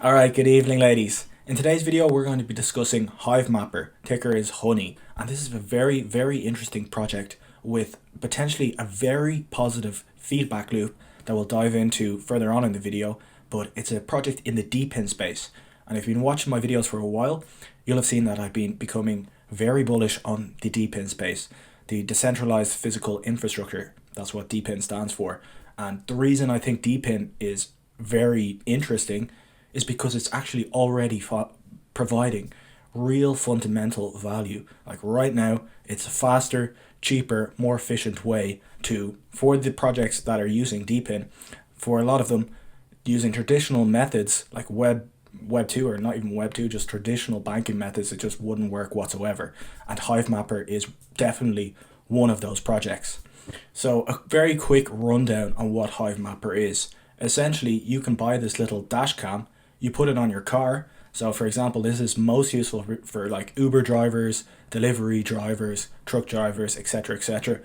Alright, good evening ladies. In today's video we're going to be discussing Hivemapper, ticker is Honey, and this is a very interesting project with potentially a very positive feedback loop that we'll dive into further on in the video, but it's a project in the Depin space. And if you've been watching my videos for a while, you'll have seen that I've been becoming very bullish on the Depin space, the decentralized physical infrastructure. That's what Depin stands for. And the reason I think Depin is very interesting is because it's actually already providing real fundamental value. Like right now, it's a faster, cheaper, more efficient way for the projects that are using Depin, for a lot of them using traditional methods like Web 2, or not even Web 2, just traditional banking methods, it just wouldn't work whatsoever. And Hivemapper is definitely one of those projects. So a very quick rundown on what Hivemapper is. Essentially, you can buy this little dash cam, you put it on your car. So for example, this is most useful for like Uber drivers, delivery drivers, truck drivers, etc.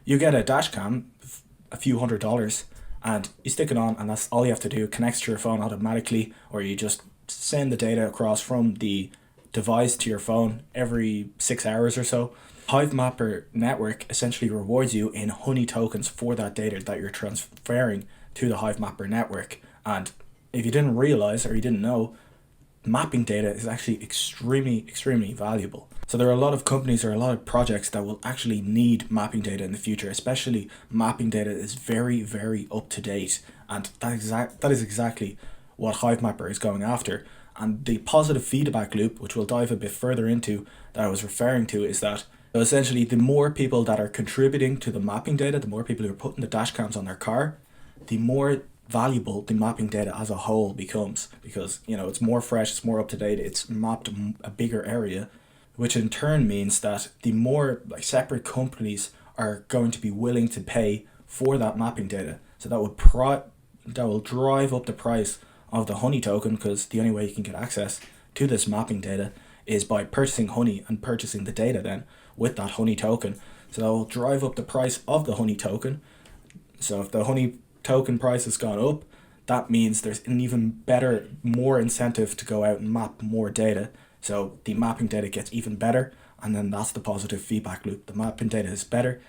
You get a dash cam, a few $100s, and you stick it on, and that's all you have to do. It connects to your phone automatically, or you just send the data across from the device to your phone every 6 hours or so. Hivemapper network essentially rewards you in Honey tokens for that data that you're transferring to the Hivemapper network. And if you didn't realize, or you didn't know, mapping data is actually extremely valuable. So there are a lot of companies or a lot of projects that will actually need mapping data in the future, especially mapping data is very up to date, and that is exactly what Hivemapper is going after. And the positive feedback loop, which we'll dive a bit further into, that I was referring to, is that essentially the more people that are contributing to the mapping data, the more people who are putting the dash cams on their car, the more valuable the mapping data as a whole becomes, because it's more fresh, it's more up to date, it's mapped a bigger area, which in turn means that the more separate companies are going to be willing to pay for that mapping data. So that will drive up the price of the Honey token, because the only way you can get access to this mapping data is by purchasing Honey and purchasing the data then with that Honey token. So that will drive up the price of the Honey token. So if the Honey token price has gone up, that means there's an even better, more incentive to go out and map more data. So the mapping data gets even better, and then that's the positive feedback loop. The mapping data is better.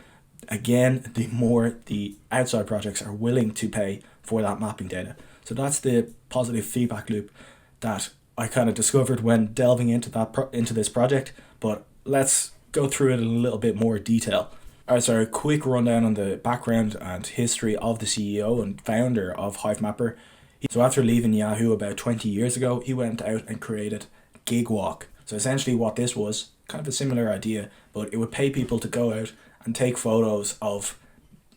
Again, the more the outside projects are willing to pay for that mapping data. So that's the positive feedback loop that I kind of discovered when delving into this project. But let's go through it in a little bit more detail. Alright, so a quick rundown on the background and history of the CEO and founder of Hivemapper. So after leaving Yahoo about 20 years ago, he went out and created Gigwalk. So essentially what this was, kind of a similar idea, but it would pay people to go out and take photos of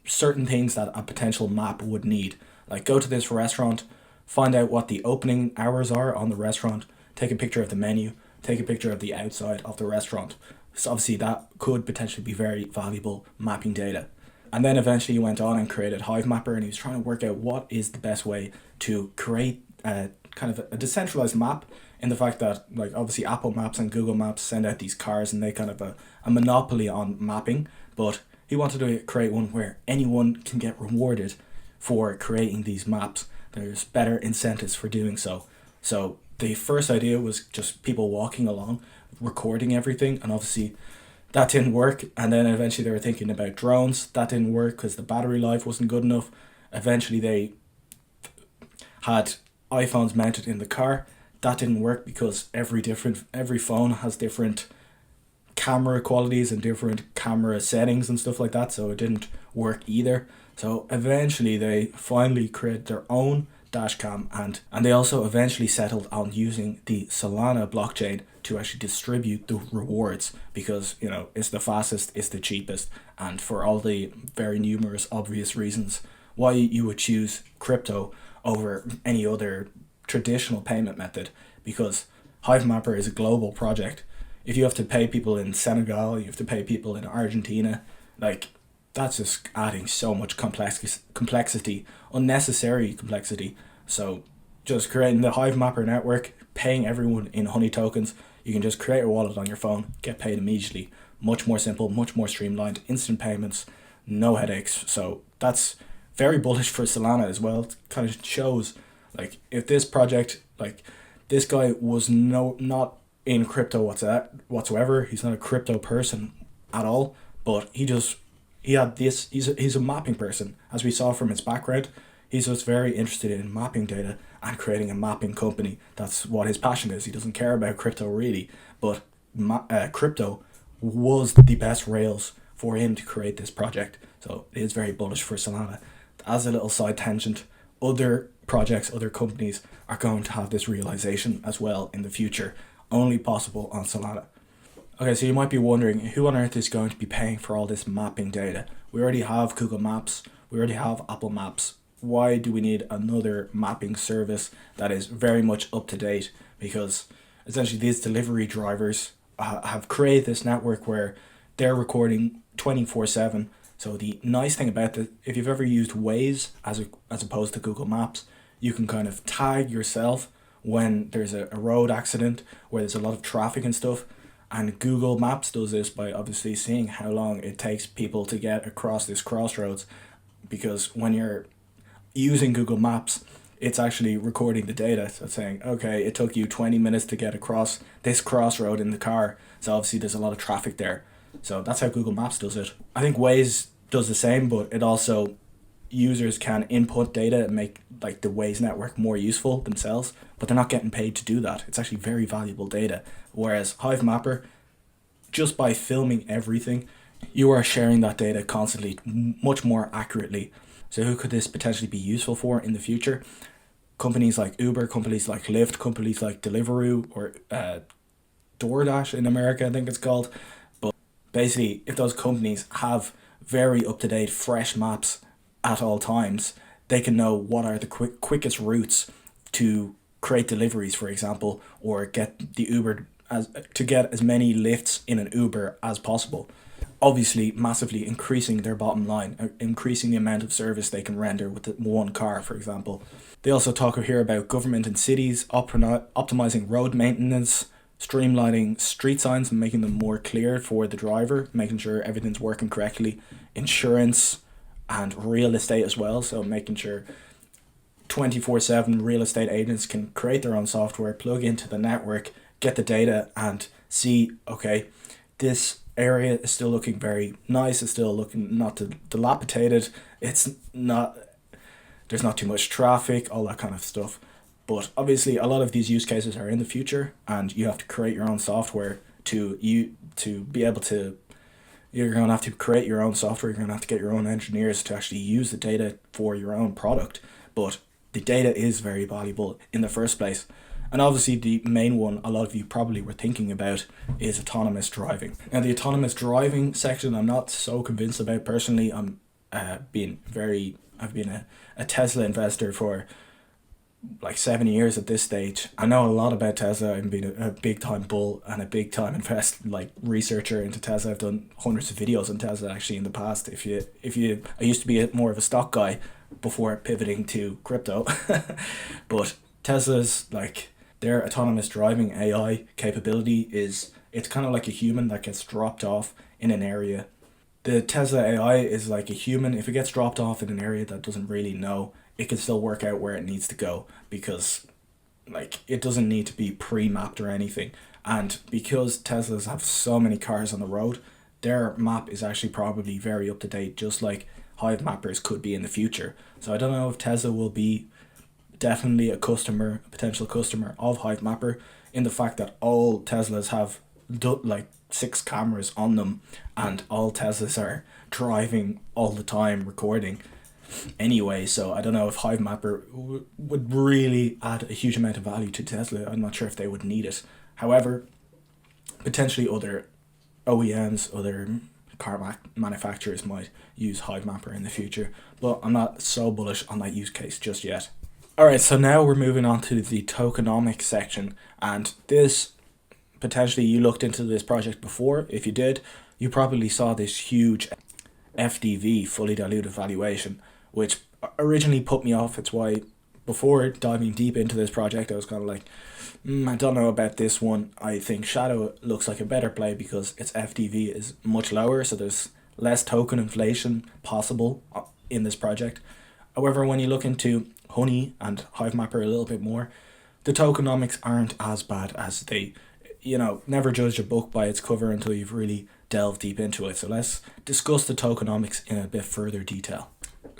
certain things that a potential map would need. Like go to this restaurant, find out what the opening hours are on the restaurant, take a picture of the menu, take a picture of the outside of the restaurant. So obviously that could potentially be very valuable mapping data. And then eventually he went on and created Hivemapper, and he was trying to work out what is the best way to create a kind of a decentralized map, in the fact that obviously Apple Maps and Google Maps send out these cars and they kind of a monopoly on mapping, but he wanted to create one where anyone can get rewarded for creating these maps. There's better incentives for doing so. So the first idea was just people walking along, recording everything, and obviously that didn't work. And then eventually they were thinking about drones. That didn't work because the battery life wasn't good enough. Eventually they had iPhones mounted in the car. That didn't work because every phone has different camera qualities and different camera settings and stuff like that, so it didn't work either. So eventually they finally created their own dashcam, and they also eventually settled on using the Solana blockchain to actually distribute the rewards, because it's the fastest, it's the cheapest, and for all the very numerous obvious reasons why you would choose crypto over any other traditional payment method, because Hivemapper is a global project. If you have to pay people in Senegal, you have to pay people in Argentina, that's just adding so much complexity, unnecessary complexity. So just creating the Hivemapper network, paying everyone in Honey tokens, you can just create a wallet on your phone, get paid immediately. Much more simple, much more streamlined, instant payments, no headaches. So that's very bullish for Solana as well. It kind of shows if this project Like, this guy was not in crypto whatsoever. He's not a crypto person at all, but he had this. He's a mapping person, as we saw from his background. He's just very interested in mapping data and creating a mapping company. That's what his passion is. He doesn't care about crypto really, but crypto was the best rails for him to create this project. So it is very bullish for Solana. As a little side tangent, other projects, other companies are going to have this realization as well in the future, only possible on Solana. Okay, so you might be wondering, who on earth is going to be paying for all this mapping data? We already have Google Maps, we already have Apple Maps. Why do we need another mapping service that is very much up to date? Because essentially these delivery drivers have created this network where they're recording 24/7. So the nice thing about it, if you've ever used Waze as opposed to Google Maps, you can kind of tag yourself when there's a road accident where there's a lot of traffic and stuff. And Google Maps does this by obviously seeing how long it takes people to get across this crossroads. Because when you're using Google Maps, it's actually recording the data. So it's saying, okay, it took you 20 minutes to get across this crossroad in the car. So obviously there's a lot of traffic there. So that's how Google Maps does it. I think Waze does the same, but it also, users can input data and make like the Waze network more useful themselves, but they're not getting paid to do that. It's actually very valuable data. Whereas Hivemapper, just by filming everything, you are sharing that data constantly, much more accurately. So who could this potentially be useful for in the future? Companies like Uber, companies like Lyft, companies like Deliveroo, or DoorDash in America, I think it's called. But basically, if those companies have very up-to-date, fresh maps at all times, they can know what are the quickest routes to create deliveries, for example, or get the Uber to get as many lifts in an Uber as possible. Obviously, massively increasing their bottom line, increasing the amount of service they can render with one car, for example. They also talk here about government and cities, optimizing road maintenance, streamlining street signs and making them more clear for the driver, making sure everything's working correctly, insurance and real estate as well. So making sure 24/7 real estate agents can create their own software, plug into the network, get the data and see, okay, this area is still looking very nice, it's still looking not dilapidated, it's not, there's not too much traffic, all that kind of stuff. But obviously a lot of these use cases are in the future, and you have to create your own software to be able to, you're going to have to create your own software, you're going to have to get your own engineers to actually use the data for your own product. But the data is very valuable in the first place. And obviously the main one a lot of you probably were thinking about is autonomous driving. Now the autonomous driving section I'm not so convinced about personally. I've been a Tesla investor for like 7 years at this stage. I know a lot about Tesla. I've been a big time bull and a big time researcher into Tesla. I've done hundreds of videos on Tesla actually in the past. I used to be more of a stock guy before pivoting to crypto. But Tesla's their autonomous driving AI capability it's kind of like a human that gets dropped off in an area. The Tesla AI is like a human. If it gets dropped off in an area that doesn't really know, it can still work out where it needs to go, because it doesn't need to be pre-mapped or anything. And because Teslas have so many cars on the road, their map is actually probably very up to date, just like Hivemappers could be in the future. So I don't know if Tesla will be definitely a potential customer of Hivemapper, in the fact that all Teslas have 6 cameras on them, and all Teslas are driving all the time recording anyway. So I don't know if Hivemapper would really add a huge amount of value to Tesla. I'm not sure if they would need it. However, potentially other OEMs, other car manufacturers might use Hivemapper in the future, but I'm not so bullish on that use case just yet. Alright, so now we're moving on to the tokenomics section, and this, potentially you looked into this project before. If you did, you probably saw this huge FDV, fully diluted valuation, which originally put me off. It's why before diving deep into this project I was kind of I don't know about this one. I think Shadow looks like a better play because its FDV is much lower, so there's less token inflation possible in this project. However, when you look into Honey and Hivemapper a little bit more, the tokenomics aren't as bad as they, never judge a book by its cover until you've really delved deep into it. So let's discuss the tokenomics in a bit further detail.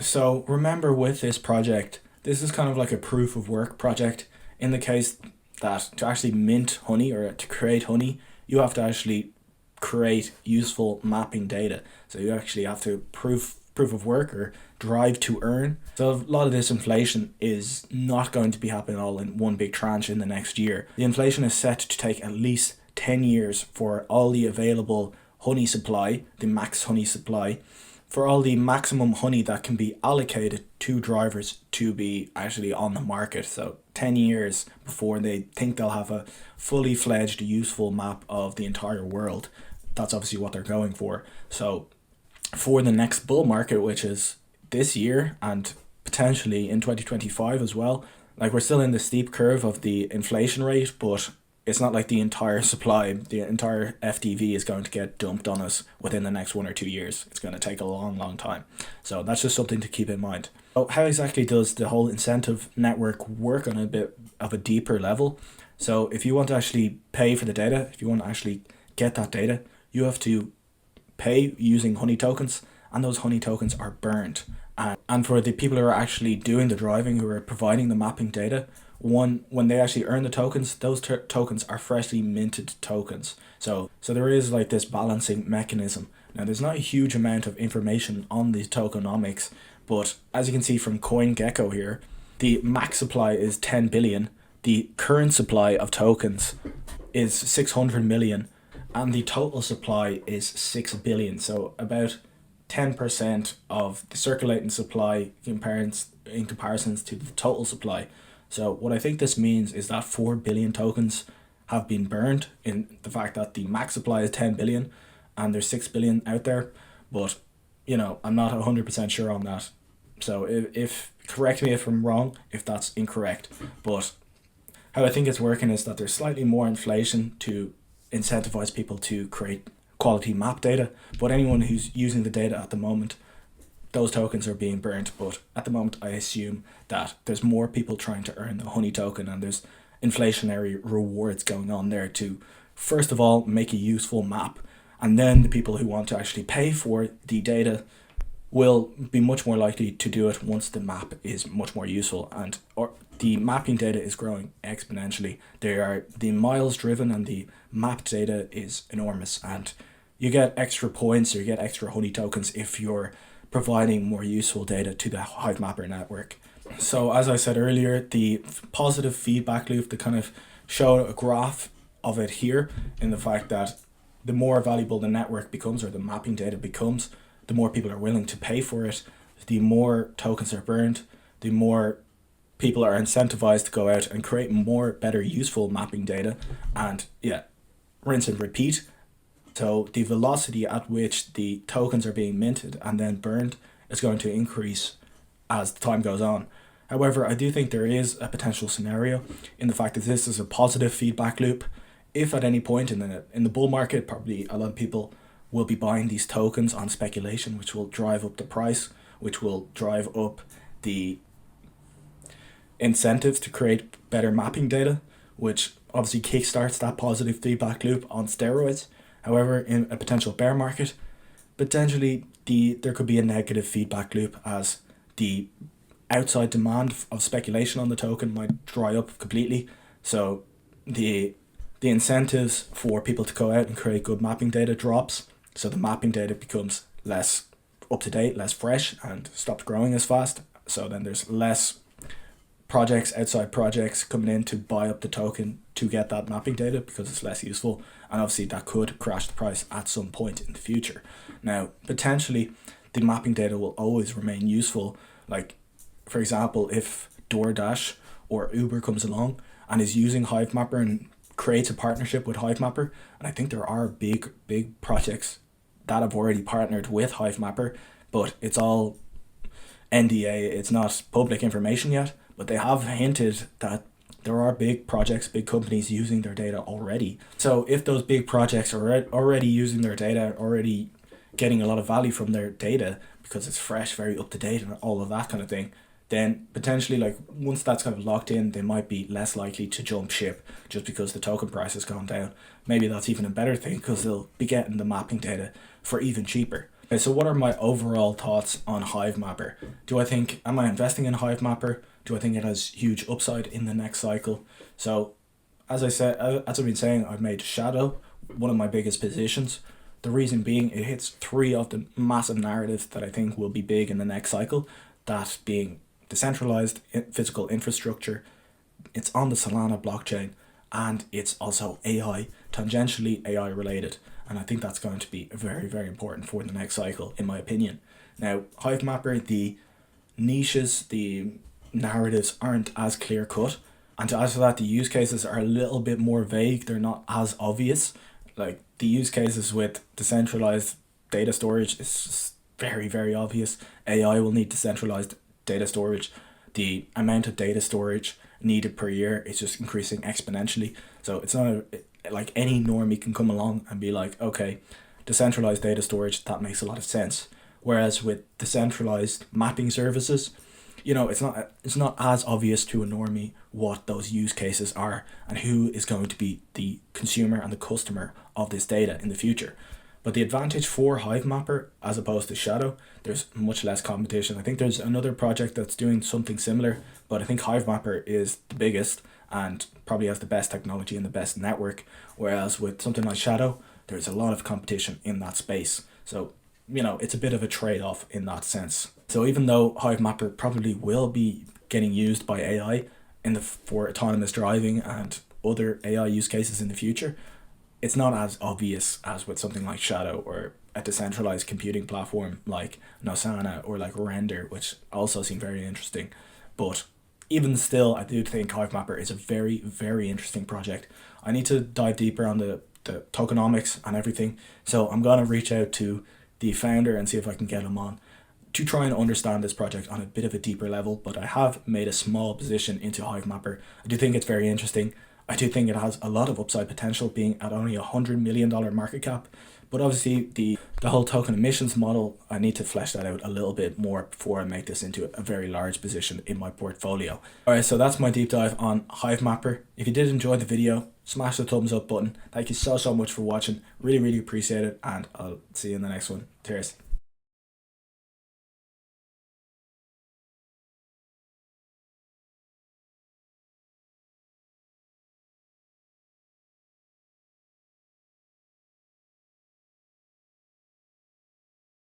So remember, with this project, this is kind of like a proof of work project, in the case that to actually mint honey or to create honey, you have to actually create useful mapping data. So you actually have to proof of work or drive to earn. So a lot of this inflation is not going to be happening all in one big tranche in the next year. The inflation is set to take at least 10 years for all the available honey supply, the max honey supply, for all the maximum honey that can be allocated to drivers to be actually on the market. So 10 years before they think they'll have a fully fledged useful map of the entire world. That's obviously what they're going for. So for the next bull market, which is this year and potentially in 2025 as well, like, we're still in the steep curve of the inflation rate, but it's not like the entire supply, the entire FDV is going to get dumped on us within the next 1 or 2 years. It's going to take a long time. So that's just something to keep in mind. So how exactly does the whole incentive network work on a bit of a deeper level? So if you want to actually pay for the data, if you want to actually get that data, you have to pay using honey tokens, and those honey tokens are burned. And for the people who are actually doing the driving, who are providing the mapping data, when they actually earn the tokens, those tokens are freshly minted tokens. So there is like this balancing mechanism. Now, there's not a huge amount of information on the tokenomics, but as you can see from CoinGecko here, the max supply is 10 billion. The current supply of tokens is 600 million. And the total supply is 6 billion. So about 10% of the circulating supply in comparisons to the total supply. So what I think this means is that 4 billion tokens have been burned, in the fact that the max supply is 10 billion and there's 6 billion out there. But, I'm not 100% sure on that. So if correct me if I'm wrong, if that's incorrect. But how I think it's working is that there's slightly more inflation to incentivize people to create quality map data, but anyone who's using the data at the moment, those tokens are being burnt. But at the moment, I assume that there's more people trying to earn the honey token, and there's inflationary rewards going on there to, first of all, make a useful map, and then the people who want to actually pay for the data will be much more likely to do it once the map is much more useful, and or the mapping data is growing exponentially. The miles driven and the mapped data is enormous, and you get extra points or you get extra honey tokens if you're providing more useful data to the Hivemapper network. So as I said earlier, the positive feedback loop, to kind of show a graph of it here, in the fact that the more valuable the network becomes or the mapping data becomes, the more people are willing to pay for it, the more tokens are burned, the more people are incentivized to go out and create more better useful mapping data, and rinse and repeat. So the velocity at which the tokens are being minted and then burned is going to increase as the time goes on. However, I do think there is a potential scenario in the fact that this is a positive feedback loop. If at any point in the bull market, probably a lot of people will be buying these tokens on speculation, which will drive up the price, which will drive up the incentives to create better mapping data, which obviously kickstarts that positive feedback loop on steroids. However, in a potential bear market, potentially there could be a negative feedback loop, as the outside demand of speculation on the token might dry up completely. So the incentives for people to go out and create good mapping data drops. So the mapping data becomes less up to date, less fresh, and stops growing as fast. So then there's less outside projects coming in to buy up the token to get that mapping data because it's less useful, and obviously that could crash the price at some point in the future. Now, potentially the mapping data will always remain useful. Like, for example, if DoorDash or Uber comes along and is using Hivemapper and creates a partnership with Hivemapper, and I think there are big projects that have already partnered with Hivemapper, but it's all NDA, it's not public information yet, but they have hinted that there are big projects, big companies using their data already. So if those big projects are already using their data, already getting a lot of value from their data because it's fresh, very up to date and all of that kind of thing, then potentially, like, once that's kind of locked in, they might be less likely to jump ship just because the token price has gone down. Maybe that's even a better thing because they'll be getting the mapping data for even cheaper. Okay, so what are my overall thoughts on Hivemapper? Am I investing in Hivemapper? Do I think it has huge upside in the next cycle? So, as I've been saying, I've made Shadow one of my biggest positions. The reason being, it hits three of the massive narratives that I think will be big in the next cycle. That being decentralized physical infrastructure, it's on the Solana blockchain, and it's also AI, tangentially AI related. And I think that's going to be very, very important for the next cycle, in my opinion. Now, Hivemapper, the niches, the narratives aren't as clear cut. And to add to that, the use cases are a little bit more vague. They're not as obvious. Like, the use cases with decentralized data storage is just very, very obvious. AI will need decentralized data storage. The amount of data storage needed per year is just increasing exponentially. So it's not like any normie can come along and be like, okay, decentralized data storage, that makes a lot of sense. Whereas with decentralized mapping services, it's not as obvious to a normie what those use cases are and who is going to be the consumer and the customer of this data in the future. But the advantage for Hivemapper, as opposed to Shadow, there's much less competition. I think there's another project that's doing something similar, but I think Hivemapper is the biggest and probably has the best technology and the best network. Whereas with something like Shadow, there's a lot of competition in that space. So, it's a bit of a trade-off in that sense. So even though Hivemapper probably will be getting used by AI for autonomous driving and other AI use cases in the future, it's not as obvious as with something like Shadow or a decentralized computing platform like Nosana or like Render, which also seem very interesting. But even still, I do think Hivemapper is a very, very interesting project. I need to dive deeper on the tokenomics and everything. So I'm going to reach out to the founder and see if I can get him on to try and understand this project on a bit of a deeper level. But I have made a small position into Hivemapper. I do think it's very interesting. I do think it has a lot of upside potential, being at only $100 million market cap. But obviously the whole token emissions model, I need to flesh that out a little bit more before I make this into a very large position in my portfolio. Alright, so that's my deep dive on Hivemapper. If you did enjoy the video, smash the thumbs up button. Thank you so much for watching. Really, really appreciate it, and I'll see you in the next one. Cheers.